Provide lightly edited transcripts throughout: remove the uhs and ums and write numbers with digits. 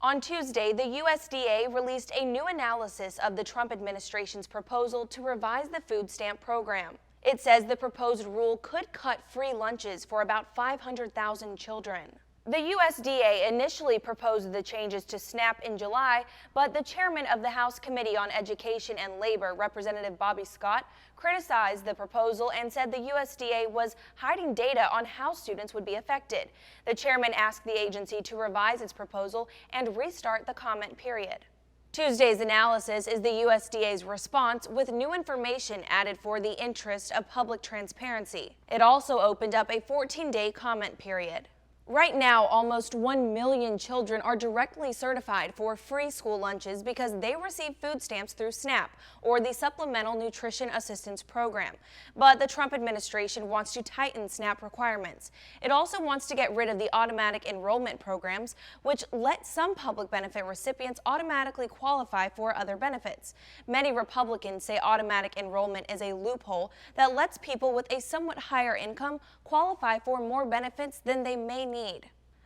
On Tuesday, the USDA released a new analysis of the Trump administration's proposal to revise the food stamp program. It says the proposed rule could cut free lunches for about 500,000 children. The USDA initially proposed the changes to SNAP in July, but the chairman of the House Committee on Education and Labor, Representative Bobby Scott, criticized the proposal and said the USDA was hiding data on how students would be affected. The chairman asked the agency to revise its proposal and restart the comment period. Tuesday's analysis is the USDA's response with new information added for the interest of public transparency. It also opened up a 14-day comment period. Right now, almost 1 million children are directly certified for free school lunches because they receive food stamps through SNAP, or the Supplemental Nutrition Assistance Program. But the Trump administration wants to tighten SNAP requirements. It also wants to get rid of the automatic enrollment programs, which let some public benefit recipients automatically qualify for other benefits. Many Republicans say automatic enrollment is a loophole that lets people with a somewhat higher income qualify for more benefits than they may need.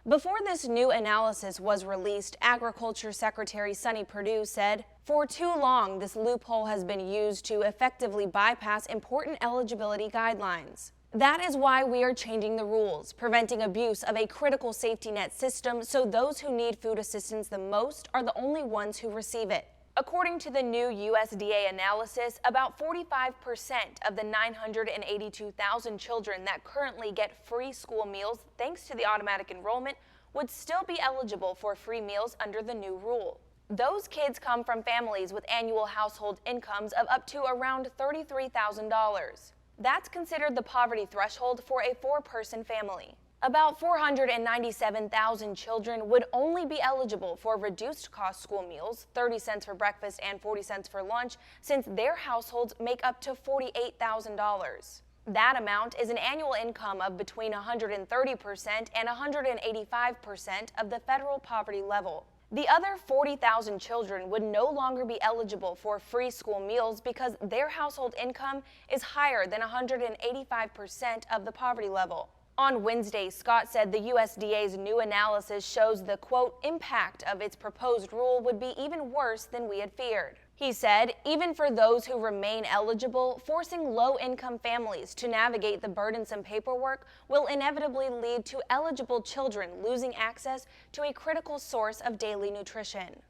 Before this new analysis was released, Agriculture Secretary Sonny Perdue said, "For too long, this loophole has been used to effectively bypass important eligibility guidelines. That is why we are changing the rules, preventing abuse of a critical safety net system so those who need food assistance the most are the only ones who receive it." According to the new USDA analysis, about 45% of the 982,000 children that currently get free school meals thanks to the automatic enrollment would still be eligible for free meals under the new rule. Those kids come from families with annual household incomes of up to around $33,000. That's considered the poverty threshold for a four-person family. About 497,000 children would only be eligible for reduced-cost school meals, 30 cents for breakfast and 40 cents for lunch, since their households make up to $48,000. That amount is an annual income of between 130% and 185% of the federal poverty level. The other 40,000 children would no longer be eligible for free school meals because their household income is higher than 185% of the poverty level. On Wednesday, Scott said the USDA's new analysis shows the, quote, impact of its proposed rule would be even worse than we had feared. He said, even for those who remain eligible, forcing low-income families to navigate the burdensome paperwork will inevitably lead to eligible children losing access to a critical source of daily nutrition.